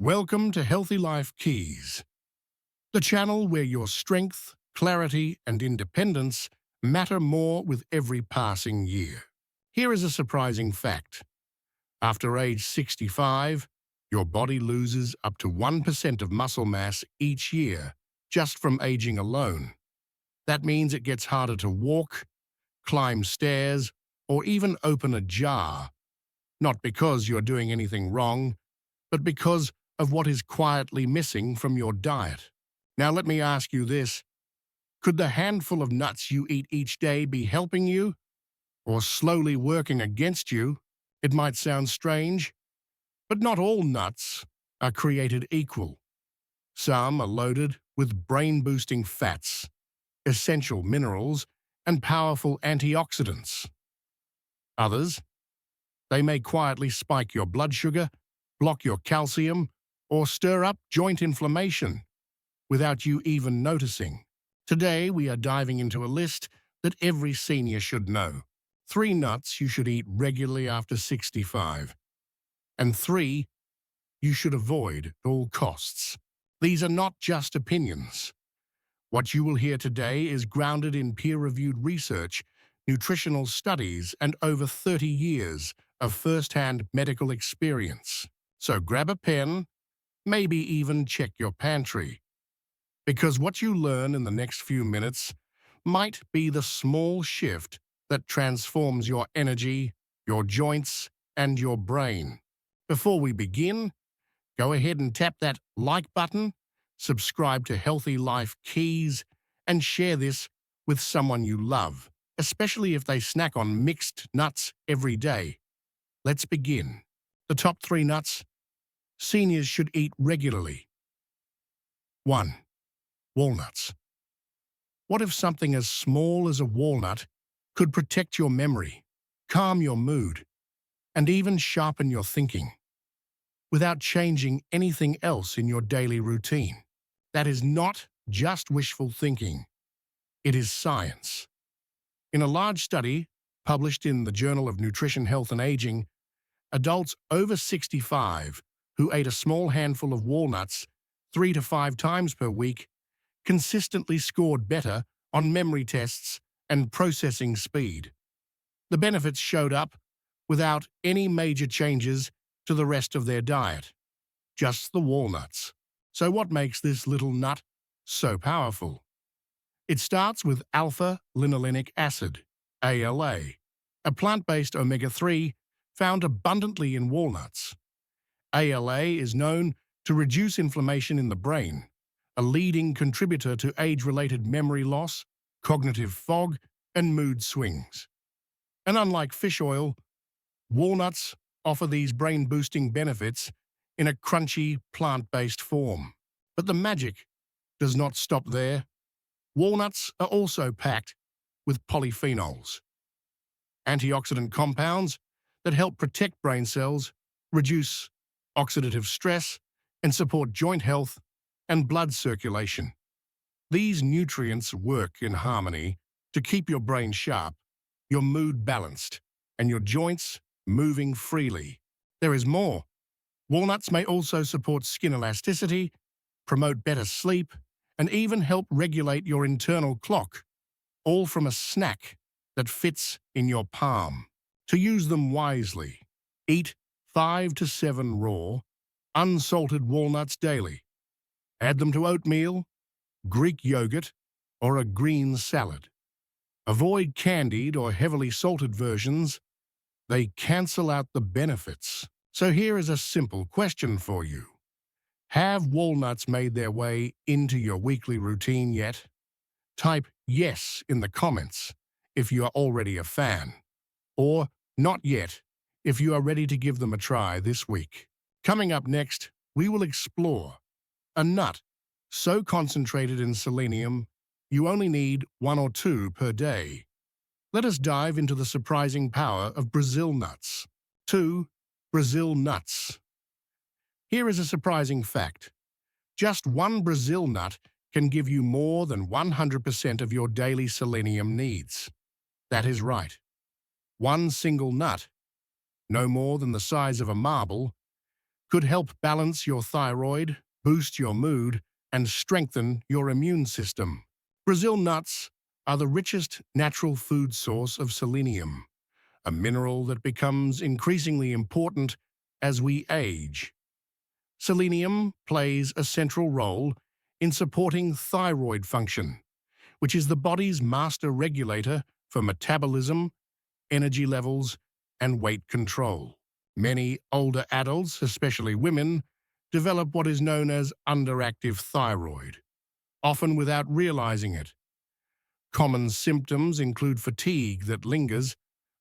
Welcome to Healthy Life Keys, the channel where your strength, clarity, and independence matter more with every passing year. Here is a surprising fact. After age 65, your body loses up to 1% of muscle mass each year just from aging alone. That means it gets harder to walk, climb stairs, or even open a jar. Not because you're doing anything wrong, but because of what is quietly missing from your diet. Now let me ask you this. Could the handful of nuts you eat each day be helping you or slowly working against you? It might sound strange, but not all nuts are created equal. Some are loaded with brain-boosting fats, essential minerals, and powerful antioxidants. Others, they may quietly spike your blood sugar, block your calcium, or stir up joint inflammation without you even noticing. Today, we are diving into a list that every senior should know. 3 nuts you should eat regularly after 65, and 3 you should avoid at all costs. These are not just opinions. What you will hear today is grounded in peer-reviewed research, nutritional studies, and over 30 years of first-hand medical experience. So grab a pen, maybe even check your pantry, because what you learn in the next few minutes might be the small shift that transforms your energy, your joints, and your brain. Before we begin, go ahead and tap that like button, subscribe to Healthy Life Keys, and share this with someone you love, especially if they snack on mixed nuts every day. Let's begin. The top 3 nuts seniors should eat regularly. 1. Walnuts. What if something as small as a walnut could protect your memory, calm your mood, and even sharpen your thinking without changing anything else in your daily routine? That is not just wishful thinking. It is science. In a large study published in the Journal of Nutrition, Health and Aging, adults over 65 who ate a small handful of walnuts 3 to 5 times per week consistently scored better on memory tests and processing speed. The benefits showed up without any major changes to the rest of their diet, just the walnuts. So what makes this little nut so powerful? It starts with alpha-linolenic acid, ALA, a plant-based omega-3 found abundantly in walnuts. ALA is known to reduce inflammation in the brain, a leading contributor to age-related memory loss, cognitive fog, and mood swings. And unlike fish oil, walnuts offer these brain-boosting benefits in a crunchy, plant-based form. But the magic does not stop there. Walnuts are also packed with polyphenols, antioxidant compounds that help protect brain cells, reduce oxidative stress, and support joint health and blood circulation. These nutrients work in harmony to keep your brain sharp, your mood balanced, and your joints moving freely. There is more. Walnuts may also support skin elasticity, promote better sleep, and even help regulate your internal clock, all from a snack that fits in your palm. To use them wisely, eat 5 to 7 raw, unsalted walnuts daily. Add them to oatmeal, Greek yogurt, or a green salad. Avoid candied or heavily salted versions. They cancel out the benefits. So here is a simple question for you. Have walnuts made their way into your weekly routine yet? Type yes in the comments if you are already a fan, or not yet if you are ready to give them a try this week. Coming up next, we will explore a nut so concentrated in selenium you only need 1 or 2 per day. Let us dive into the surprising power of Brazil nuts. 2. Brazil nuts. Here is a surprising fact. Just 1 Brazil nut can give you more than 100% of your daily selenium needs. That is right. 1 single nut, no more than the size of a marble, could help balance your thyroid, boost your mood, and strengthen your immune system. Brazil nuts are the richest natural food source of selenium, a mineral that becomes increasingly important as we age. Selenium plays a central role in supporting thyroid function, which is the body's master regulator for metabolism, energy levels, and weight control. Many older adults, especially women, develop what is known as underactive thyroid, often without realizing it. Common symptoms include fatigue that lingers,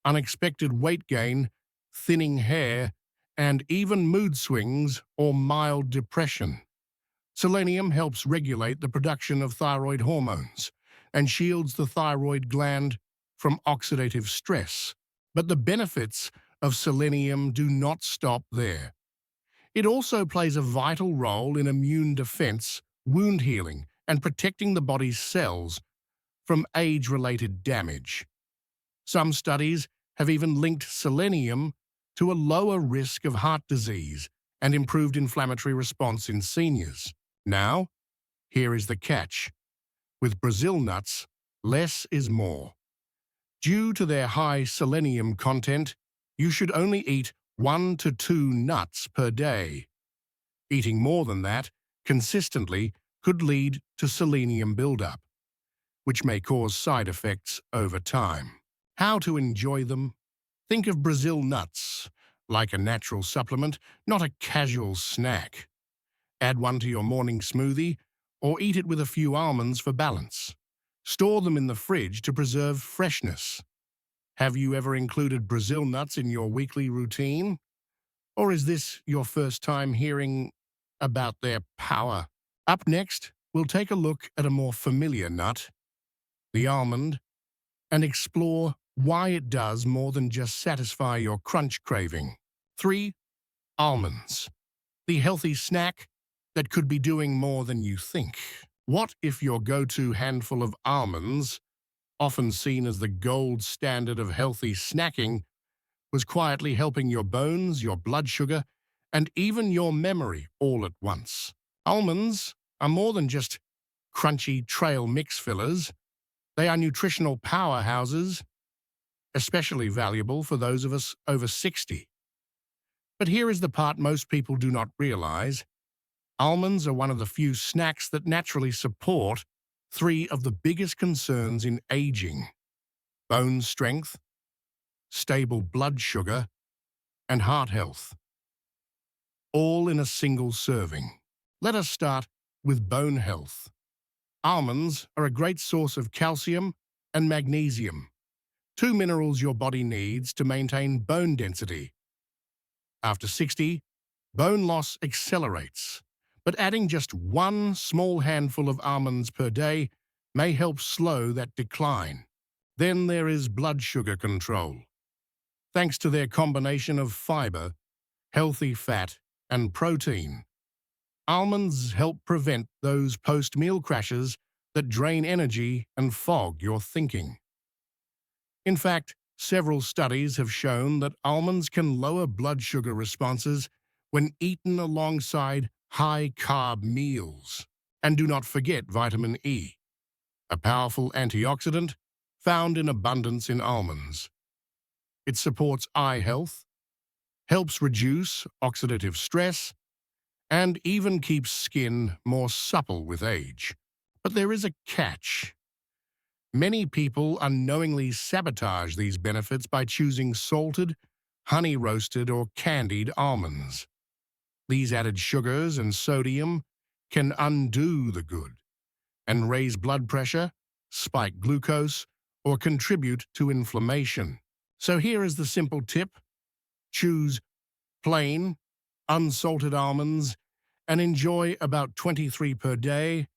unexpected weight gain, thinning hair, and even mood swings or mild depression. Selenium helps regulate the production of thyroid hormones and shields the thyroid gland from oxidative stress. But the benefits of selenium do not stop there. It also plays a vital role in immune defense, wound healing, and protecting the body's cells from age-related damage. Some studies have even linked selenium to a lower risk of heart disease and improved inflammatory response in seniors. Now, here is the catch. With Brazil nuts, less is more. Due to their high selenium content, you should only eat 1 to 2 nuts per day. Eating more than that consistently could lead to selenium buildup, which may cause side effects over time. How to enjoy them? Think of Brazil nuts like a natural supplement, not a casual snack. Add one to your morning smoothie or eat it with a few almonds for balance. Store them in the fridge to preserve freshness. Have you ever included Brazil nuts in your weekly routine? Or is this your first time hearing about their power? Up next, we'll take a look at a more familiar nut, the almond, and explore why it does more than just satisfy your crunch craving. 3. Almonds, the healthy snack that could be doing more than you think. What if your go-to handful of almonds, often seen as the gold standard of healthy snacking, was quietly helping your bones, your blood sugar, and even your memory all at once? Almonds are more than just crunchy trail mix fillers. They are nutritional powerhouses, especially valuable for those of us over 60. But here is the part most people do not realize. Almonds are one of the few snacks that naturally support 3 of the biggest concerns in aging: bone strength, stable blood sugar, and heart health, all in a single serving. Let us start with bone health. Almonds are a great source of calcium and magnesium, 2 minerals your body needs to maintain bone density. After 60, bone loss accelerates, but adding just 1 small handful of almonds per day may help slow that decline. Then there is blood sugar control. Thanks to their combination of fiber, healthy fat, and protein, almonds help prevent those post-meal crashes that drain energy and fog your thinking. In fact, several studies have shown that almonds can lower blood sugar responses when eaten alongside high-carb meals. And do not forget vitamin E, a powerful antioxidant found in abundance in almonds. It supports eye health, helps reduce oxidative stress, and even keeps skin more supple with age. But there is a catch. Many people unknowingly sabotage these benefits by choosing salted, honey-roasted, or candied almonds. These added sugars and sodium can undo the good and raise blood pressure, spike glucose, or contribute to inflammation. So here is the simple tip. Choose plain, unsalted almonds and enjoy about 23 per day.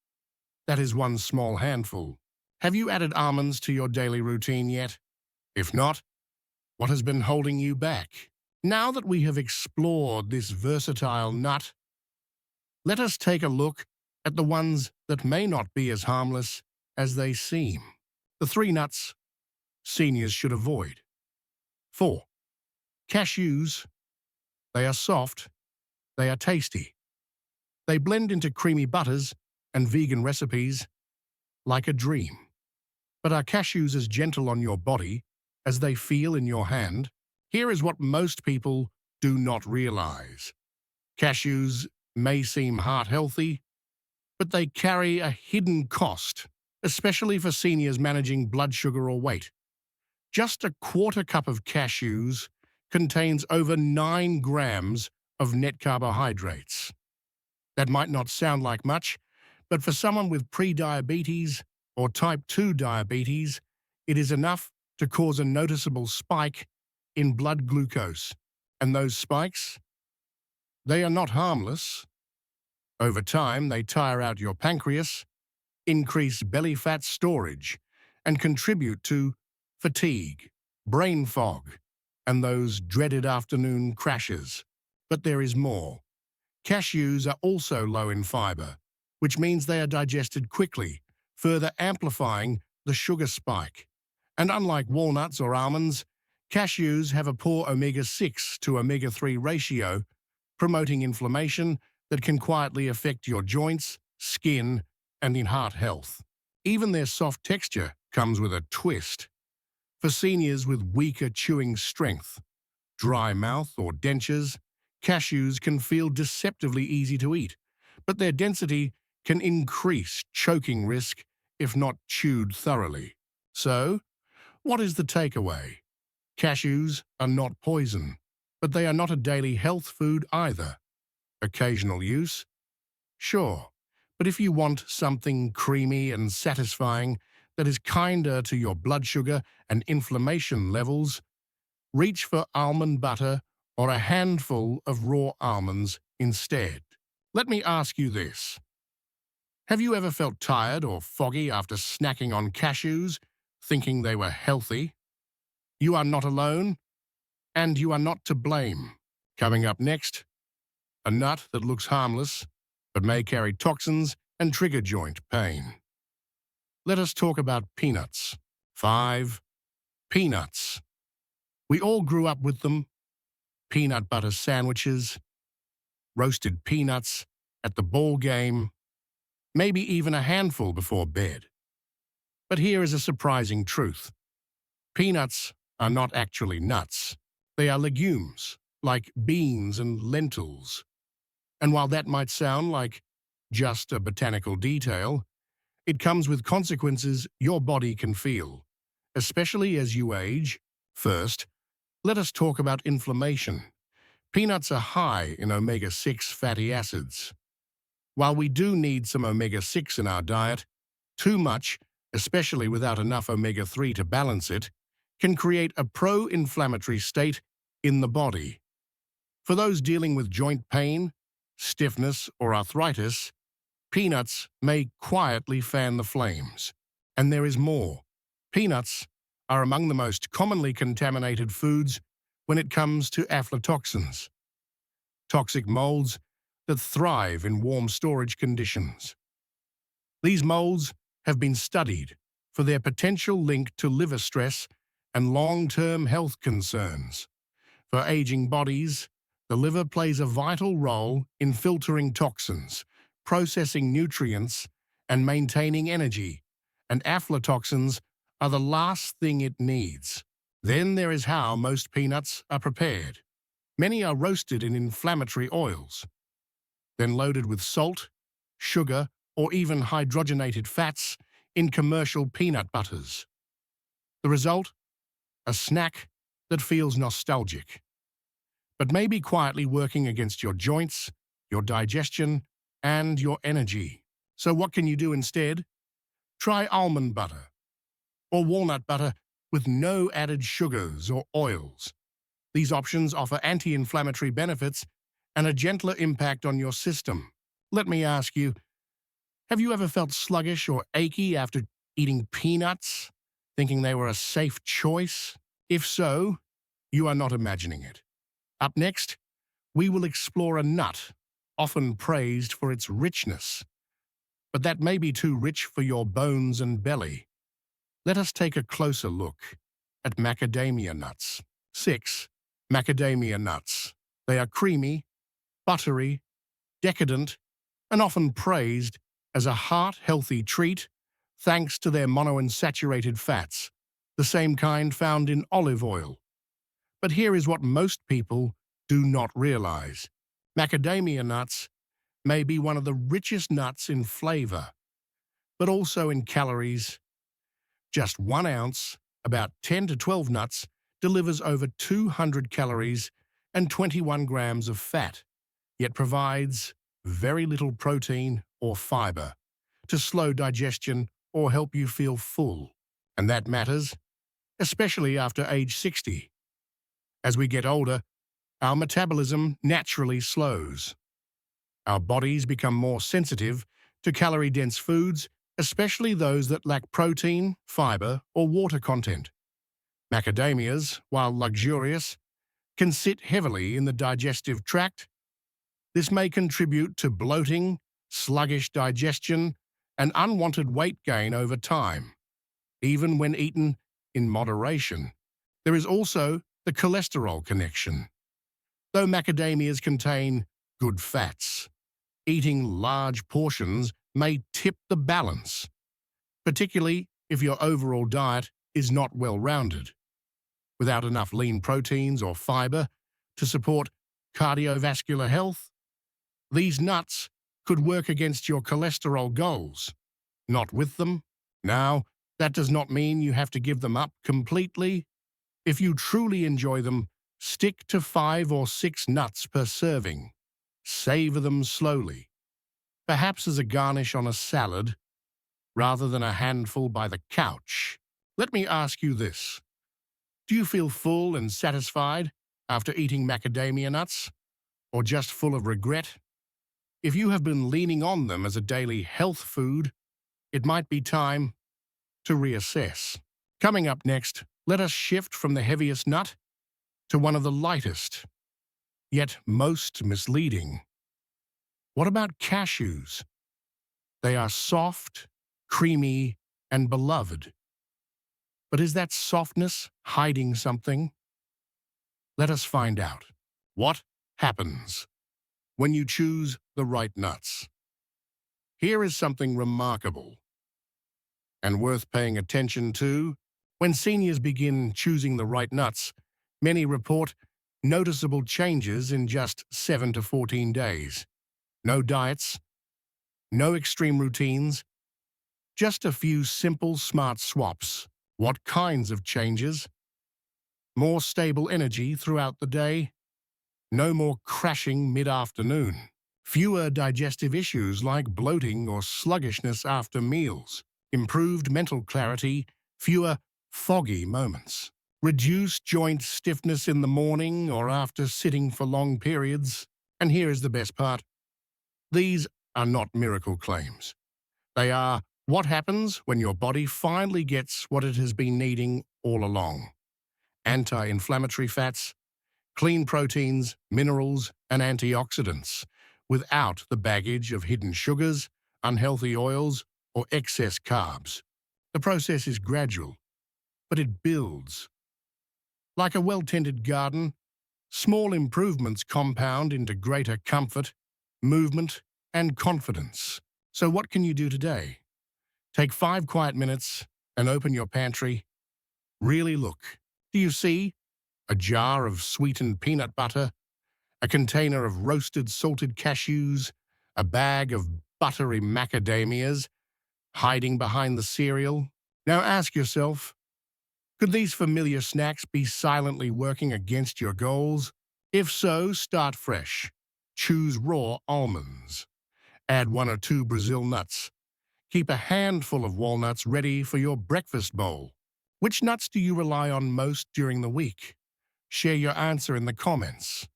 That is 1 small handful. Have you added almonds to your daily routine yet? If not, what has been holding you back? Now that we have explored this versatile nut, let us take a look at the ones that may not be as harmless as they seem. The 3 nuts seniors should avoid. 4. Cashews. They are soft, They are tasty. They blend into creamy butters and vegan recipes like a dream. But are cashews as gentle on your body as they feel in your hand? Here is what most people do not realize. Cashews may seem heart-healthy, but they carry a hidden cost, especially for seniors managing blood sugar or weight. Just a quarter cup of cashews contains over 9 grams of net carbohydrates. That might not sound like much, but for someone with pre-diabetes or type 2 diabetes, it is enough to cause a noticeable spike in blood glucose. And those spikes, they are not harmless. Over time, they tire out your pancreas, increase belly fat storage, and contribute to fatigue, brain fog, and those dreaded afternoon crashes. But there is more. Cashews are also low in fiber, which means they are digested quickly, further amplifying the sugar spike. And unlike walnuts or almonds, cashews have a poor omega-6 to omega-3 ratio, promoting inflammation that can quietly affect your joints, skin, and in heart health. Even their soft texture comes with a twist. For seniors with weaker chewing strength, dry mouth, or dentures, cashews can feel deceptively easy to eat, but their density can increase choking risk if not chewed thoroughly. So, what is the takeaway? Cashews are not poison, but they are not a daily health food either. Occasional use? Sure, but if you want something creamy and satisfying that is kinder to your blood sugar and inflammation levels, reach for almond butter or a handful of raw almonds instead. Let me ask you this. Have you ever felt tired or foggy after snacking on cashews, thinking they were healthy? You are not alone, and you are not to blame. Coming up next, a nut that looks harmless, but may carry toxins and trigger joint pain. Let us talk about peanuts. 5. Peanuts. We all grew up with them. Peanut butter sandwiches, roasted peanuts at the ball game, maybe even a handful before bed. But here is a surprising truth. Peanuts are not actually nuts. They are legumes, like beans and lentils. And while that might sound like just a botanical detail, it comes with consequences your body can feel, especially as you age. First, let us talk about inflammation. Peanuts are high in omega-6 fatty acids. While we do need some omega-6 in our diet, too much, especially without enough omega-3 to balance it, can create a pro-inflammatory state in the body. For those dealing with joint pain, stiffness, or arthritis, peanuts may quietly fan the flames. And there is more. Peanuts are among the most commonly contaminated foods when it comes to aflatoxins, toxic molds that thrive in warm storage conditions. These molds have been studied for their potential link to liver stress and long-term health concerns. For aging bodies, the liver plays a vital role in filtering toxins, processing nutrients, and maintaining energy, and aflatoxins are the last thing it needs. Then there is how most peanuts are prepared. Many are roasted in inflammatory oils, then loaded with salt, sugar, or even hydrogenated fats in commercial peanut butters. The result? A snack that feels nostalgic, but may be quietly working against your joints, your digestion, and your energy. So what can you do instead? Try almond butter or walnut butter with no added sugars or oils. These options offer anti-inflammatory benefits and a gentler impact on your system. Let me ask you, have you ever felt sluggish or achy after eating peanuts, thinking they were a safe choice? If so, you are not imagining it. Up next, we will explore a nut, often praised for its richness, but that may be too rich for your bones and belly. Let us take a closer look at macadamia nuts. 6. Macadamia nuts. They are creamy, buttery, decadent, and often praised as a heart-healthy treat thanks to their monounsaturated fats, the same kind found in olive oil. But here is what most people do not realize. Macadamia nuts may be one of the richest nuts in flavor, but also in calories. Just 1 ounce, about 10 to 12 nuts, delivers over 200 calories and 21 grams of fat, yet provides very little protein or fiber to slow digestion or help you feel full. And that matters, especially after age 60. As we get older, our metabolism naturally slows. Our bodies become more sensitive to calorie-dense foods, especially those that lack protein, fiber, or water content. Macadamias, while luxurious, can sit heavily in the digestive tract. This may contribute to bloating, sluggish digestion, and unwanted weight gain over time, even when eaten in moderation. There is also the cholesterol connection. Though macadamias contain good fats, eating large portions may tip the balance, particularly if your overall diet is not well-rounded. Without enough lean proteins or fiber to support cardiovascular health, these nuts could work against your cholesterol goals. Not with them. Now, that does not mean you have to give them up completely. If you truly enjoy them, stick to 5 or 6 nuts per serving. Savor them slowly, perhaps as a garnish on a salad, rather than a handful by the couch. Let me ask you this. Do you feel full and satisfied after eating macadamia nuts, or just full of regret? If you have been leaning on them as a daily health food, it might be time to reassess. Coming up next, let us shift from the heaviest nut to one of the lightest, yet most misleading. What about cashews? They are soft, creamy, and beloved. But is that softness hiding something? Let us find out. What happens when you choose the right nuts? Here is something remarkable and worth paying attention to. When seniors begin choosing the right nuts, many report noticeable changes in just 7 to 14 days. No diets, no extreme routines, just a few simple, smart swaps. What kinds of changes? More stable energy throughout the day, no more crashing mid-afternoon, fewer digestive issues like bloating or sluggishness after meals, improved mental clarity, fewer foggy moments, reduced joint stiffness in the morning or after sitting for long periods. And here is the best part. These are not miracle claims. They are what happens when your body finally gets what it has been needing all along. Anti-inflammatory fats, clean proteins, minerals, and antioxidants, without the baggage of hidden sugars, unhealthy oils, or excess carbs. The process is gradual, but it builds. Like a well-tended garden, small improvements compound into greater comfort, movement, and confidence. So what can you do today? Take 5 quiet minutes and open your pantry. Really look. Do you see a jar of sweetened peanut butter, a container of roasted salted cashews, a bag of buttery macadamias hiding behind the cereal? Now ask yourself, could these familiar snacks be silently working against your goals? If so, start fresh. Choose raw almonds. Add 1 or 2 Brazil nuts. Keep a handful of walnuts ready for your breakfast bowl. Which nuts do you rely on most during the week? Share your answer in the comments.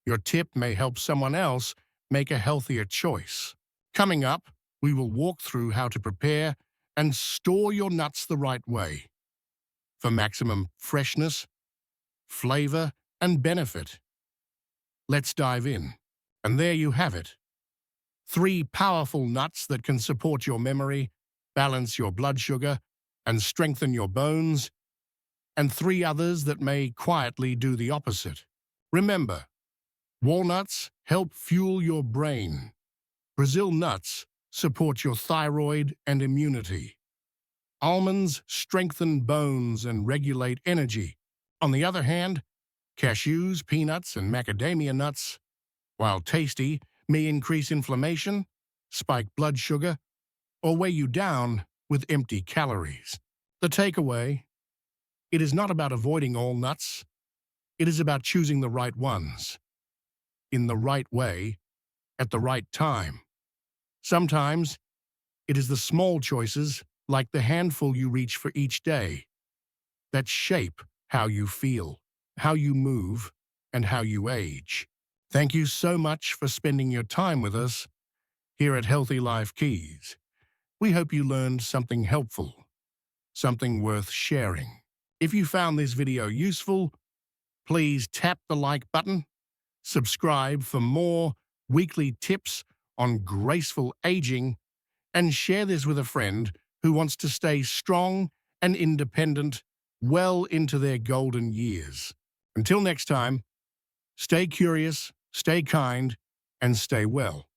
Your tip may help someone else make a healthier choice. Coming up, we will walk through how to prepare and store your nuts the right way for maximum freshness, flavor, and benefit. Let's dive in. And there you have it. 3 powerful nuts that can support your memory, balance your blood sugar, and strengthen your bones, and 3 others that may quietly do the opposite. Remember, Walnuts help fuel your brain. Brazil nuts support your thyroid and immunity. Almonds strengthen bones and regulate energy. On the other hand, cashews, peanuts, and macadamia nuts, while tasty, may increase inflammation, spike blood sugar, or weigh you down with empty calories. The takeaway: it is not about avoiding all nuts. It is about choosing the right ones, in the right way, at the right time. Sometimes, it is the small choices, like the handful you reach for each day, that shape how you feel, how you move, and how you age. Thank you so much for spending your time with us here at Healthy Life Keys. We hope you learned something helpful, something worth sharing. If you found this video useful, please tap the like button, subscribe for more weekly tips on graceful aging, and share this with a friend who wants to stay strong and independent well into their golden years. Until next time, stay curious, stay kind, and stay well.